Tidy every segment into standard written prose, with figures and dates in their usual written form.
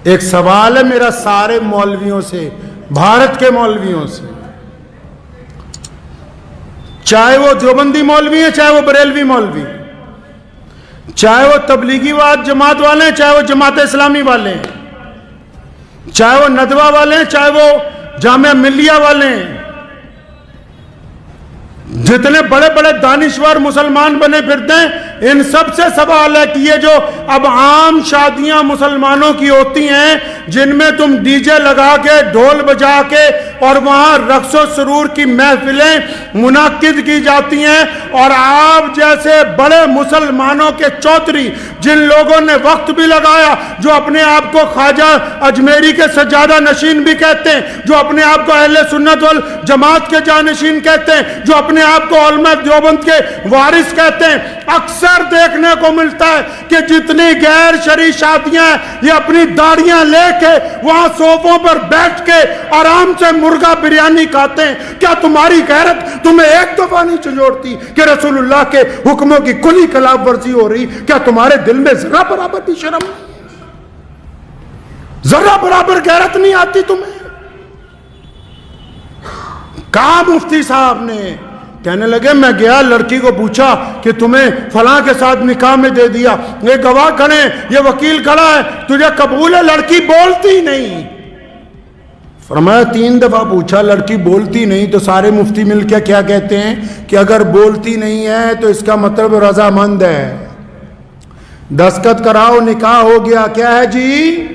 ایک سوال ہے میرا سارے مولویوں سے، بھارت کے مولویوں سے، چاہے وہ دیوبندی مولوی ہیں، چاہے وہ بریلوی مولوی، چاہے وہ تبلیغی جماعت والے ہیں، چاہے وہ جماعت اسلامی والے ہیں، چاہے وہ ندوہ والے ہیں، چاہے وہ جامعہ ملیہ والے ہیں، جتنے بڑے بڑے دانشور مسلمان بنے پھرتے ہیں، ان سب سے سوال ہے کہ یہ جو اب عام شادیاں مسلمانوں کی ہوتی ہیں جن میں تم ڈی جے لگا کے ڈھول بجا کے اور وہاں رقص و سرور کی محفلیں منعقد کی جاتی ہیں، اور آپ جیسے بڑے مسلمانوں کے چودھری جن لوگوں نے وقت بھی لگایا، جو اپنے آپ کو خواجہ اجمیری کے سجادہ نشین بھی کہتے ہیں، جو اپنے آپ کو اہل سنت والجماعت کے جانشین کہتے ہیں، جو اپنے آپ کو علماء دیوبند کے وارث کہتے ہیں، اکثر دیکھنے کو ملتا ہے کہ جتنی غیر شرعی شادیاں ہیں یہ اپنی داڑیاں لے کے وہاں صوفوں پر بیٹھ کے آرام سے مرغا بریانی کھاتے ہیں۔ کیا تمہاری غیرت تمہیں ایک دفعہ نہیں چنجوڑتی کہ رسول اللہ کے حکموں کی کلی خلاف ورزی ہو رہی؟ کیا تمہارے دل میں ذرا برابر بھی شرم نہیں؟ ذرا برابر غیرت نہیں آتی تمہیں؟ کہا مفتی صاحب نے، کہنے لگے میں گیا، لڑکی کو پوچھا کہ تمہیں فلاں کے ساتھ نکاح میں دے دیا، یہ گواہ کھڑے ہیں، یہ وکیل کھڑا ہے، تجھے قبول ہے؟ لڑکی بولتی نہیں۔ فرمایا 3 دفعہ پوچھا، لڑکی بولتی نہیں، تو سارے مفتی مل کے کیا کہتے ہیں کہ اگر بولتی نہیں ہے تو اس کا مطلب رضامند ہے، دستخط کراؤ نکاح ہو گیا۔ کیا ہے جی؟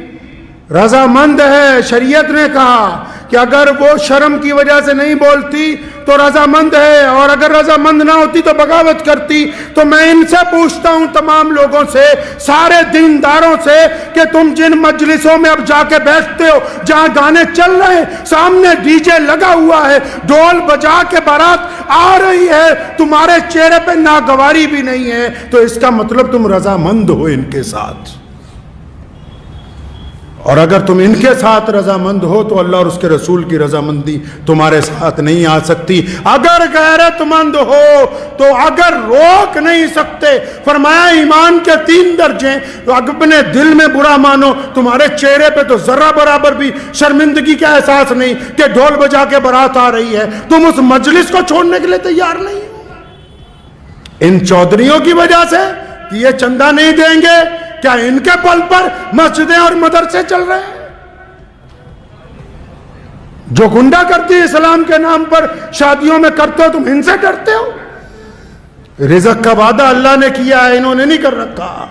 رضامند ہے۔ شریعت نے کہا کہ اگر وہ شرم کی وجہ سے نہیں بولتی تو رضامند ہے، اور اگر رضامند نہ ہوتی تو بغاوت کرتی۔ تو میں ان سے پوچھتا ہوں، تمام لوگوں سے، سارے دینداروں سے، کہ تم جن مجلسوں میں اب جا کے بیٹھتے ہو جہاں گانے چل رہے ہیں، سامنے ڈی جے لگا ہوا ہے، ڈھول بجا کے بارات آ رہی ہے، تمہارے چہرے پہ ناگواری بھی نہیں ہے، تو اس کا مطلب تم رضامند ہو ان کے ساتھ۔ اور اگر تم ان کے ساتھ رضامند ہو تو اللہ اور اس کے رسول کی رضامندی تمہارے ساتھ نہیں آ سکتی۔ اگر غیرت مند ہو تو اگر روک نہیں سکتے، فرمایا ایمان کے 3 درجے، اپنے دل میں برا مانو، تمہارے چہرے پہ تو ذرا برابر بھی شرمندگی کا احساس نہیں کہ ڈھول بجا کے بارات آ رہی ہے، تم اس مجلس کو چھوڑنے کے لیے تیار نہیں ہو۔ ان چودھریوں کی وجہ سے کہ یہ چندہ نہیں دیں گے، کیا ان کے پل پر مسجدیں اور مدرسے چل رہے ہیں؟ جو گنڈا کرتی اسلام کے نام پر شادیوں میں کرتے ہو، تم ان سے ڈرتے ہو؟ رزق کا وعدہ اللہ نے کیا ہے، انہوں نے نہیں کر رکھا۔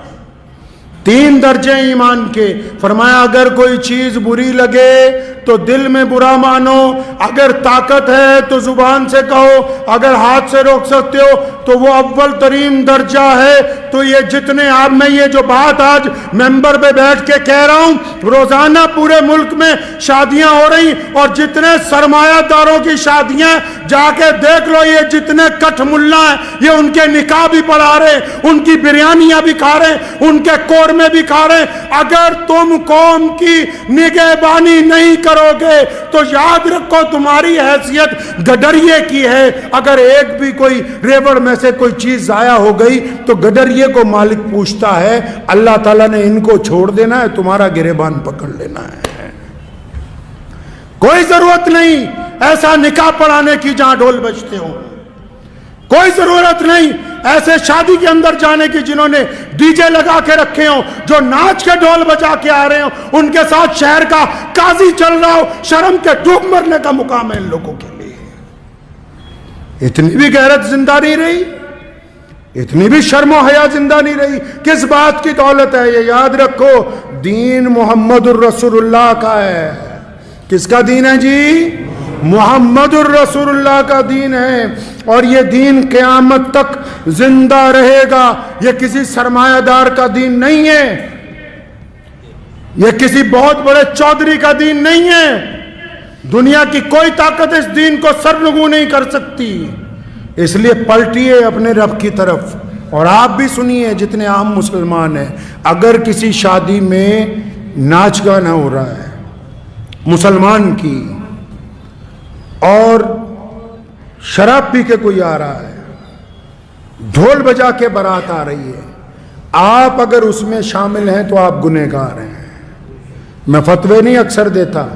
3 درجے ایمان کے، فرمایا اگر کوئی چیز بری لگے تو دل میں برا مانو، اگر طاقت ہے تو زبان سے کہو، اگر ہاتھ سے روک سکتے ہو تو وہ اول ترین درجہ ہے۔ تو یہ جتنے آپ میں یہ جو بات آج ممبر پہ بیٹھ کے کہہ رہا ہوں، روزانہ پورے ملک میں شادیاں ہو رہی، اور جتنے سرمایہ داروں کی شادیاں جا کے دیکھ لو، یہ جتنے کٹھ ملا ہیں یہ ان کے نکاح بھی پڑھا رہے ہیں، ان کی بریانیاں بھی کھا رہے ہیں، ان کے قورمے بھی کھا رہے ہیں۔ اگر تم قوم کی نگہبانی نہیں کرو گے تو یاد رکھو تمہاری حیثیت گڈریے کی ہے۔ اگر ایک بھی کوئی ریوڑ میں سے کوئی چیز ضائع ہو گئی تو گڈریے کو مالک پوچھتا ہے، اللہ تعالیٰ نے ان کو چھوڑ دینا ہے، تمہارا گریبان پکڑ لینا ہے۔ کوئی ضرورت نہیں ایسا نکاح پڑھانے کی جہاں ڈھول بجتے ہو، کوئی ضرورت نہیں ایسے شادی کے اندر جانے کی جنہوں نے ڈی جے لگا کے رکھے ہوں، جو ناچ کے ڈھول بجا کے آ رہے ہوں، ان کے ساتھ شہر کا قاضی چل رہا ہو۔ شرم کے ڈوب مرنے کا مقام ہے ان لوگوں کے لیے۔ اتنی بھی غیرت زندہ نہیں رہی، اتنی بھی شرم و حیا زندہ نہیں رہی۔ کس بات کی دولت ہے؟ یہ یاد رکھو، دین محمد الرسول اللہ کا ہے۔ کس کا دین ہے جی؟ محمد الرسول اللہ کا دین ہے، اور یہ دین قیامت تک زندہ رہے گا۔ یہ کسی سرمایہ دار کا دین نہیں ہے، یہ کسی بہت بڑے چودھری کا دین نہیں ہے۔ دنیا کی کوئی طاقت اس دین کو سرنگوں نہیں کر سکتی۔ اس لیے پلٹیے اپنے رب کی طرف، اور آپ بھی سنیے جتنے عام مسلمان ہیں، اگر کسی شادی میں ناچ گانا ہو رہا ہے مسلمان کی، اور شراب پی کے کوئی آ رہا ہے، ڈھول بجا کے بارات آ رہی ہے، آپ اگر اس میں شامل ہیں تو آپ گنہگار ہیں۔ میں فتوے نہیں اکثر دیتا،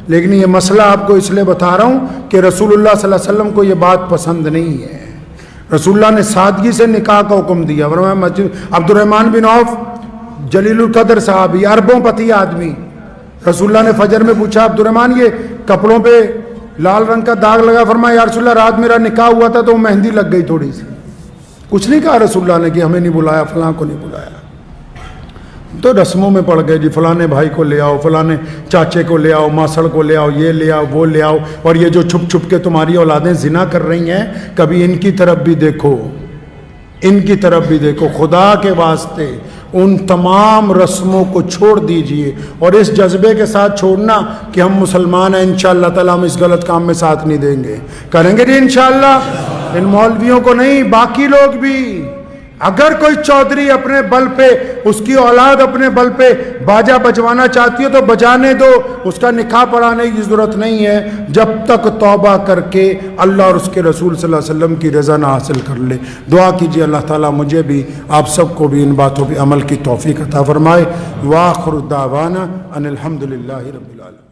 لیکن یہ مسئلہ آپ کو اس لیے بتا رہا ہوں کہ رسول اللہ صلی اللہ علیہ وسلم کو یہ بات پسند نہیں ہے۔ رسول اللہ نے سادگی سے نکاح کا حکم دیا۔ عبد الرحمن بن عوف جلیل القدر صحابی، اربوں پتی آدمی، رسول اللہ نے فجر میں پوچھا عبد الرحمن یہ کپڑوں پہ لال رنگ کا داغ لگا، فرمایا یا رسول اللہ رات میرا نکاح ہوا تھا تو مہندی لگ گئی تھوڑی سی۔ کچھ نہیں کہا رسول اللہ نے کہ ہمیں نہیں بلایا، فلاں کو نہیں بلایا، تو رسموں میں پڑ گئے جی فلانے بھائی کو لے آؤ، فلانے چاچے کو لے آؤ، ماسڑ کو لے آؤ، یہ لے آؤ، وہ لے آؤ، اور یہ جو چھپ چھپ کے تمہاری اولادیں زنا کر رہی ہیں کبھی ان کی طرف بھی دیکھو، ان کی طرف بھی دیکھو۔ خدا کے واسطے ان تمام رسموں کو چھوڑ دیجئے، اور اس جذبے کے ساتھ چھوڑنا کہ ہم مسلمان ہیں، انشاءاللہ تعالیٰ ہم اس غلط کام میں ساتھ نہیں دیں گے، کریں گے جی انشاءاللہ۔ ان مولویوں کو نہیں، باقی لوگ بھی، اگر کوئی چودھری اپنے بل پہ، اس کی اولاد اپنے بل پہ باجا بجوانا چاہتی ہو تو بجانے دو، اس کا نکاح پڑھانے کی ضرورت نہیں ہے جب تک توبہ کر کے اللہ اور اس کے رسول صلی اللہ علیہ وسلم کی رضا نہ حاصل کر لے۔ دعا کیجیے اللہ تعالیٰ مجھے بھی آپ سب کو بھی ان باتوں پہ عمل کی توفیق عطا فرمائے۔ وآخر دعوانا ان الحمدللہ رب العالمین۔